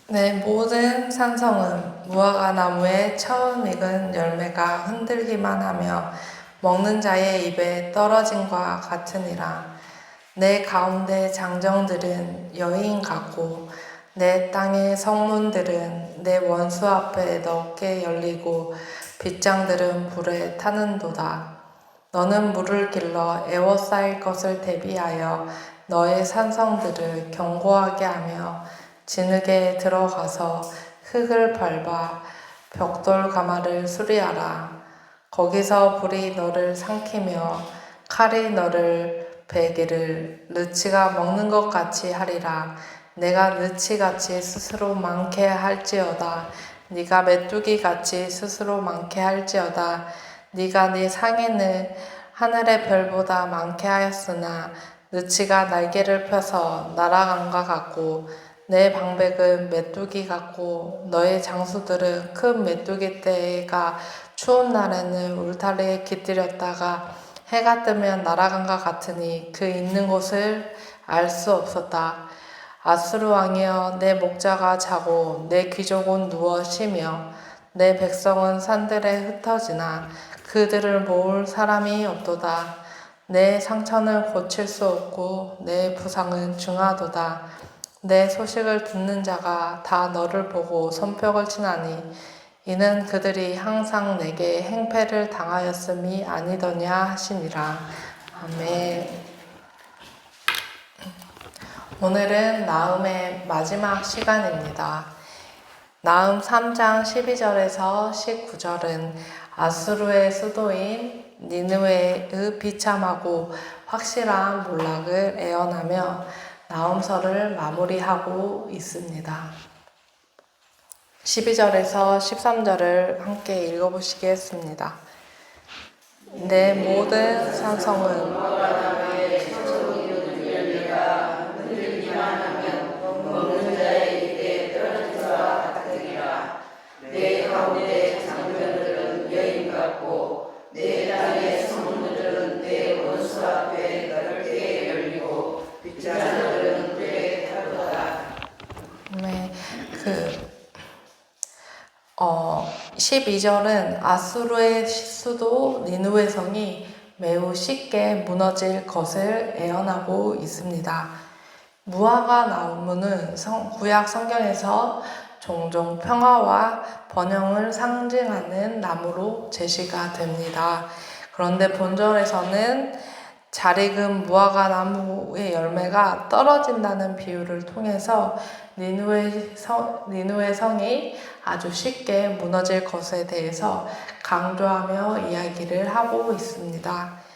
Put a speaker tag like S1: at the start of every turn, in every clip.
S1: 내 모든 산성은 무화과 나무에 처음 익은 열매가 흔들기만 하며 먹는 자의 입에 떨어짐과 같으니라. 내 가운데 장정들은 여인 같고 내 땅의 성문들은 내 원수 앞에 넓게 열리고 빗장들은 불에 타는도다. 너는 물을 길러 에워싸일 것을 대비하여 너의 산성들을 견고하게 하며 진흙에 들어가서 흙을 밟아 벽돌 가마를 수리하라. 거기서 불이 너를 삼키며 칼이 너를 베기를 느치가 먹는 것 같이 하리라. 내가 느치같이 스스로 많게 할지어다. 네가 메뚜기 같이 스스로 많게 할지어다. 네가 네 상에는 하늘의 별보다 많게 하였으나 느치가 날개를 펴서 날아간과 같고 내 방백은 메뚜기 같고 너의 장수들은 큰 메뚜기 떼가 추운 날에는 울타리에 깃들였다가 해가 뜨면 날아간과 같으니 그 있는 곳을 알 수 없었다. 아수르 왕이여 내 목자가 자고 내 귀족은 누워 쉬며 내 백성은 산들에 흩어지나 그들을 모을 사람이 없도다. 내 상처는 고칠 수 없고 내 부상은 중하도다. 내 소식을 듣는 자가 다 너를 보고 손뼉을 치나니 이는 그들이 항상 내게 행패를 당하였음이 아니더냐 하시니라. 아멘. 오늘은 나음의 마지막 시간입니다. 나음 3장 12절에서 19절은 아수르의 수도인 니느웨의 비참하고 확실한 몰락을 애언하며 나음서를 마무리하고 있습니다. 12절에서 13절을 함께 읽어보시겠습니다. 내 모든 산성은
S2: 내 가운데 장정들은 여인 같고 내 땅의 성문들은 내 원수 앞에 넓게 열리고 빗장들은 불에 타도다.
S1: 네, 12절은 아수르의 수도 니느웨 성이 매우 쉽게 무너질 것을 예언하고 있습니다. 무화과 나무는 구약 성경에서 종종 평화와 번영을 상징하는 나무로 제시가 됩니다. 그런데 본절에서는 잘 익은 무화과 나무의 열매가 떨어진다는 비유를 통해서 니느웨 성이 아주 쉽게 무너질 것에 대해서 강조하며 이야기를 하고 있습니다.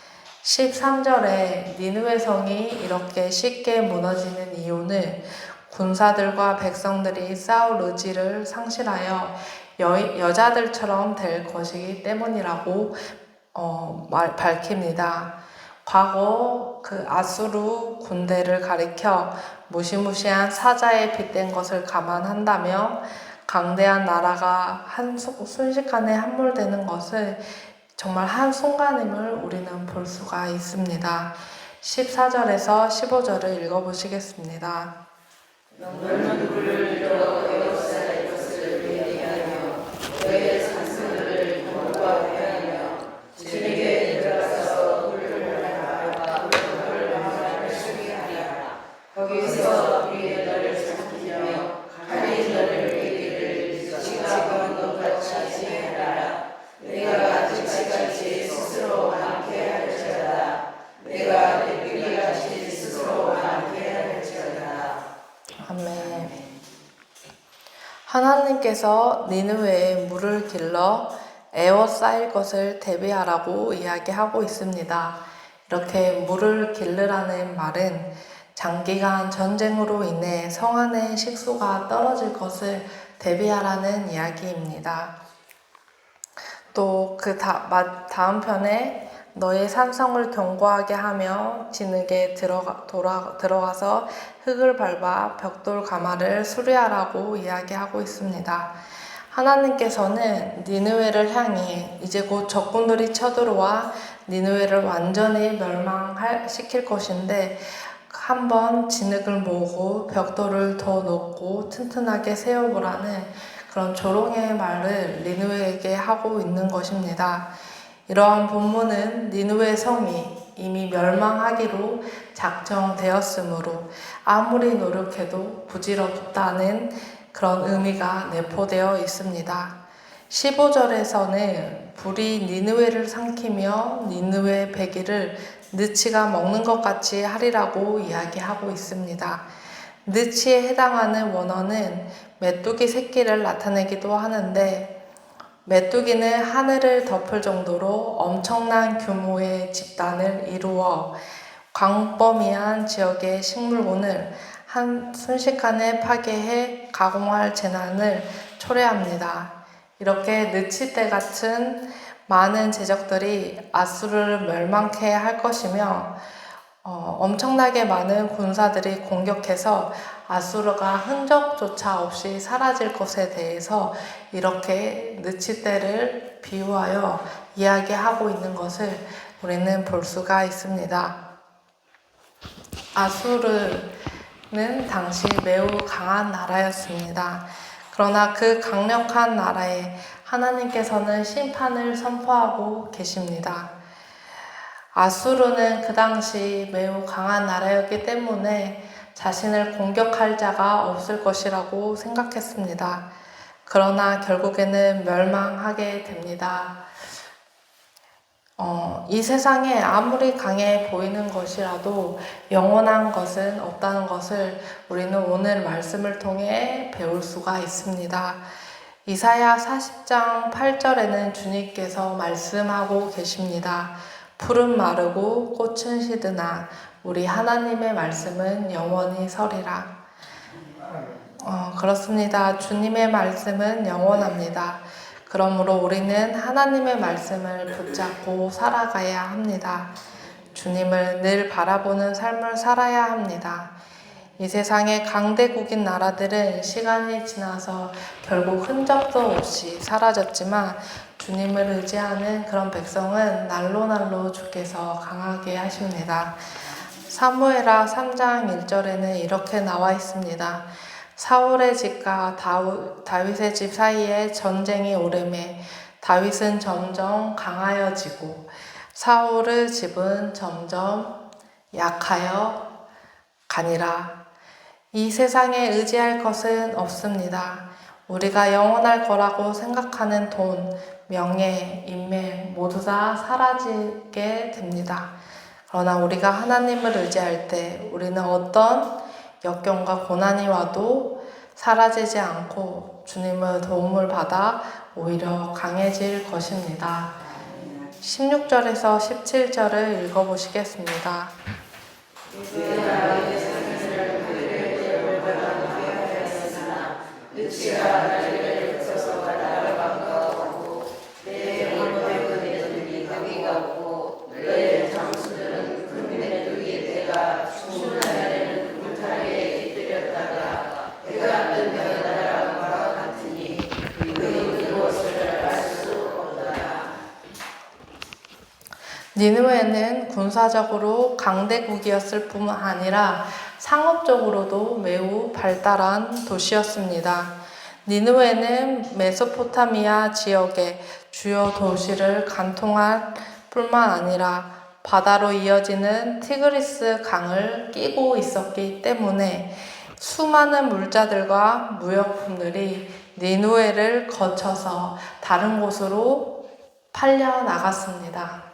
S1: 13절에 니느웨 성이 이렇게 쉽게 무너지는 이유는 군사들과 백성들이 싸울 의지를 상실하여 여자들처럼 될 것이기 때문이라고 밝힙니다. 과거 그 아수르 군대를 가리켜 무시무시한 사자에 빗댄 것을 감안한다면 강대한 나라가 순식간에 함몰되는 것을 정말 한순간임을 우리는 볼 수가 있습니다. 14절에서 15절을 읽어보시겠습니다.
S2: 너는 물을 들어 에워싸일 것을 대비하며 너의 산성들을 견고하게 하며 진흙에 들어가서 흙을 밟아 벽돌 가마를 수리하라. 거기서 불이 너를 삼키며 칼이 너를 베기를 느치가 먹는 것 같이 해라. 내가 느치같이 스스로 많게 할지어다. 내가 메뚜기같이 스스로 많게 할지어다.
S1: 아멘. 하나님께서 니느웨에 물을 길러 에워싸일 것을 대비하라고 이야기하고 있습니다. 이렇게 물을 길르라는 말은 장기간 전쟁으로 인해 성 안의 식수가 떨어질 것을 대비하라는 이야기입니다. 또 그 다음 편에 너의 산성을 견고하게 하며 진흙에 들어가서 흙을 밟아 벽돌 가마를 수리하라고 이야기하고 있습니다. 하나님께서는 니느웨를 향해 이제 곧 적군들이 쳐들어와 니느웨를 완전히 멸망시킬 것인데 한번 진흙을 모으고 벽돌을 더 높고 튼튼하게 세워보라는 그런 조롱의 말을 니느웨에게 하고 있는 것입니다. 이러한 본문은 니느웨 성이 이미 멸망하기로 작정되었으므로 아무리 노력해도 부질없다는 그런 의미가 내포되어 있습니다. 15절에서는 불이 니느웨를 삼키며 니느웨 배기를 느치가 먹는 것 같이 하리라고 이야기하고 있습니다. 느치에 해당하는 원어는 메뚜기 새끼를 나타내기도 하는데, 메뚜기는 하늘을 덮을 정도로 엄청난 규모의 집단을 이루어 광범위한 지역의 식물군을 순식간에 파괴해 가공할 재난을 초래합니다. 이렇게 느치떼 같은 많은 제적들이 아수르를 멸망케 할 것이며 엄청나게 많은 군사들이 공격해서 아수르가 흔적조차 없이 사라질 것에 대해서 이렇게 느치떼를 비유하여 이야기하고 있는 것을 우리는 볼 수가 있습니다. 아수르는 당시 매우 강한 나라였습니다. 그러나 그 강력한 나라에 하나님께서는 심판을 선포하고 계십니다. 아수르는 그 당시 매우 강한 나라였기 때문에 자신을 공격할 자가 없을 것이라고 생각했습니다. 그러나 결국에는 멸망하게 됩니다. 이 세상에 아무리 강해 보이는 것이라도 영원한 것은 없다는 것을 우리는 오늘 말씀을 통해 배울 수가 있습니다. 이사야 40장 8절에는 주님께서 말씀하고 계십니다. 풀은 마르고 꽃은 시드나 우리 하나님의 말씀은 영원히 서리라. 그렇습니다. 주님의 말씀은 영원합니다. 그러므로 우리는 하나님의 말씀을 붙잡고 살아가야 합니다. 주님을 늘 바라보는 삶을 살아야 합니다. 이 세상의 강대국인 나라들은 시간이 지나서 결국 흔적도 없이 사라졌지만 주님을 의지하는 그런 백성은 날로 주께서 강하게 하십니다. 사무엘하 3장 1절에는 이렇게 나와 있습니다. 사울의 집과 다윗의 집 사이에 전쟁이 오르매 다윗은 점점 강하여지고 사울의 집은 점점 약하여 가니라. 이 세상에 의지할 것은 없습니다. 우리가 영원할 거라고 생각하는 돈, 명예, 인맥 모두 다 사라지게 됩니다. 그러나 우리가 하나님을 의지할 때 우리는 어떤 역경과 고난이 와도 사라지지 않고 주님의 도움을 받아 오히려 강해질 것입니다. 16절에서 17절을 읽어보시겠습니다.
S2: 느치가 날개를 펼쳐서 나를 반가워하고 내 골목은 메뚜기 가기가 없고 너의 장수들은 큰 메뚜기 떼가 추운 날에는 울타리에 깃들였다가 해가 뜨면 날아간 것 같으니 그것을 알 수 없다.
S1: 니느웨는 군사적으로 강대국이었을 뿐만 아니라 상업적으로도 매우 발달한 도시였습니다. 니느웨는 메소포타미아 지역의 주요 도시를 관통할 뿐만 아니라 바다로 이어지는 티그리스 강을 끼고 있었기 때문에 수많은 물자들과 무역품들이 니느웨를 거쳐서 다른 곳으로 팔려 나갔습니다.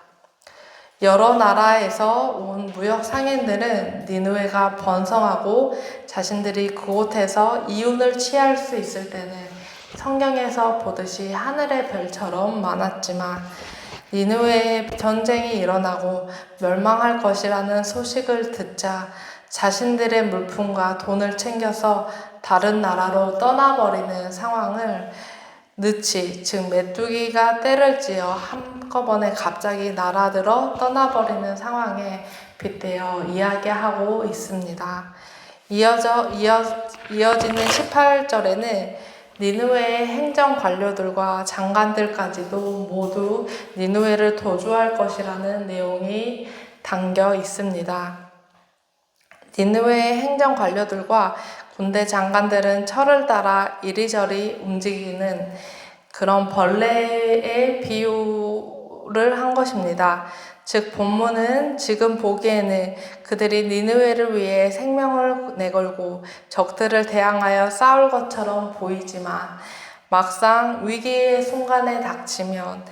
S1: 여러 나라에서 온 무역 상인들은 니느웨가 번성하고 자신들이 그곳에서 이윤을 취할 수 있을 때는 성경에서 보듯이 하늘의 별처럼 많았지만 니느웨에 전쟁이 일어나고 멸망할 것이라는 소식을 듣자 자신들의 물품과 돈을 챙겨서 다른 나라로 떠나버리는 상황을 느치, 즉 메뚜기가 떼를 지어 한꺼번에 갑자기 날아들어 떠나버리는 상황에 빗대어 이야기하고 있습니다. 이어지는 18절에는 니느웨의 행정 관료들과 장관들까지도 모두 니느웨를 도주할 것이라는 내용이 담겨 있습니다. 니느웨의 행정 관료들과 군대 장관들은 철을 따라 이리저리 움직이는 그런 벌레의 비유를 한 것입니다. 즉 본문은 지금 보기에는 그들이 니느웨를 위해 생명을 내걸고 적들을 대항하여 싸울 것처럼 보이지만 막상 위기의 순간에 닥치면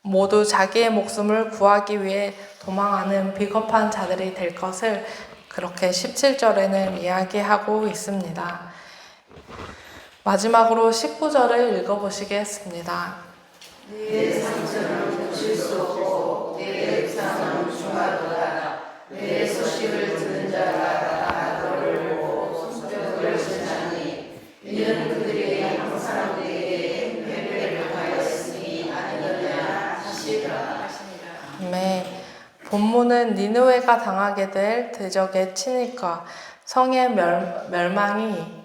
S1: 모두 자기의 목숨을 구하기 위해 도망하는 비겁한 자들이 될 것을 그렇게 17절에는 이야기하고 있습니다. 마지막으로 19절을 읽어보시겠습니다.
S2: 내 상처는 고칠 수 없고 내 육상은 중하도다. 내 소식을 듣는 자가 너를 보고 손뼉을 치나니 이는 그들이 항상 내게 회개를 하였으니 아니느냐 하시더라.
S1: 네, 본문은 니느웨가 당하게 될 대적의 침입과 성의 멸망이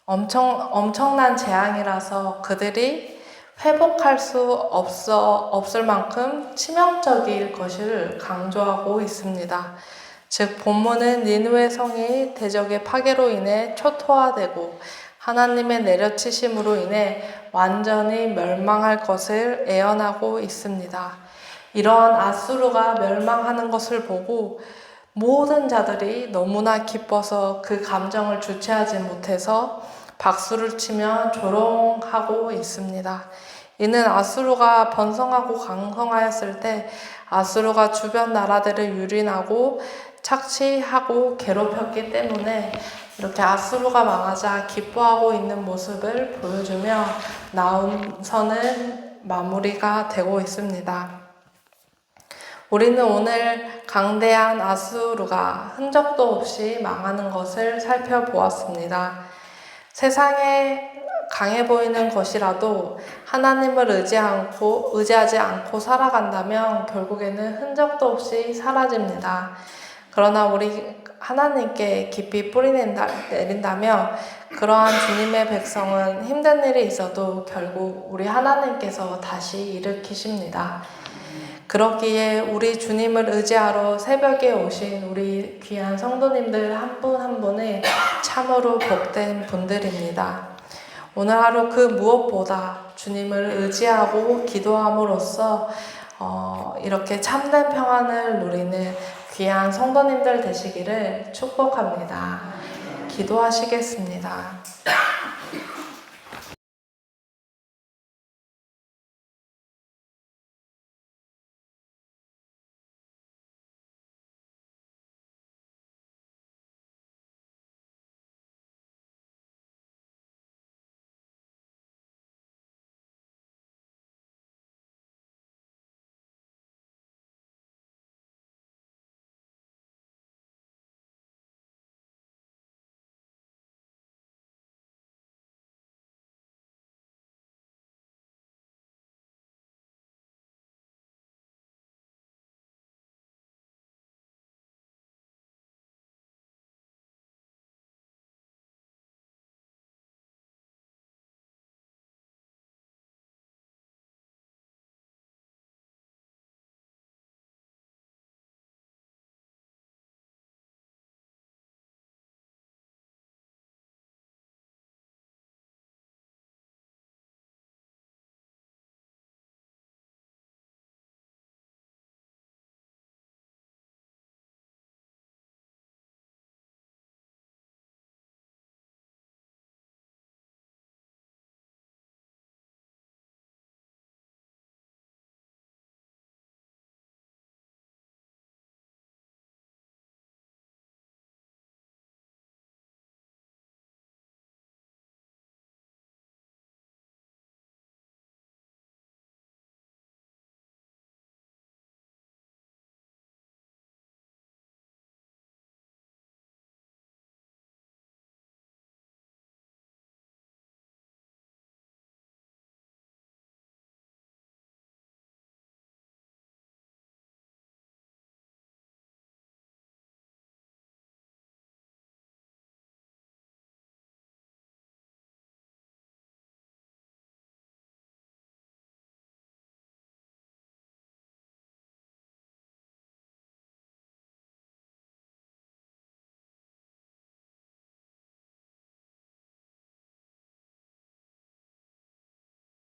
S1: 엄청난 재앙이라서 그들이 회복할 수 없을 만큼 치명적일 것을 강조하고 있습니다. 즉 본문은 니느웨 성이 대적의 파괴로 인해 초토화되고 하나님의 내려치심으로 인해 완전히 멸망할 것을 예언하고 있습니다. 이러한 아수르가 멸망하는 것을 보고 모든 자들이 너무나 기뻐서 그 감정을 주체하지 못해서 박수를 치며 조롱하고 있습니다. 이는 아수르가 번성하고 강성하였을 때 아수르가 주변 나라들을 유린하고 착취하고 괴롭혔기 때문에 이렇게 아수르가 망하자 기뻐하고 있는 모습을 보여주며 나훔서는 마무리가 되고 있습니다. 우리는 오늘 강대한 아수르가 흔적도 없이 망하는 것을 살펴보았습니다. 세상에 강해 보이는 것이라도 하나님을 의지하지 않고 살아간다면 결국에는 흔적도 없이 사라집니다. 그러나 우리 하나님께 깊이 뿌리 내린다면 그러한 주님의 백성은 힘든 일이 있어도 결국 우리 하나님께서 다시 일으키십니다. 그러기에 우리 주님을 의지하러 새벽에 오신 우리 귀한 성도님들 한 분 한 분이 참으로 복된 분들입니다. 오늘 하루 그 무엇보다 주님을 의지하고 기도함으로써 이렇게 참된 평안을 누리는 귀한 성도님들 되시기를 축복합니다. 기도하시겠습니다.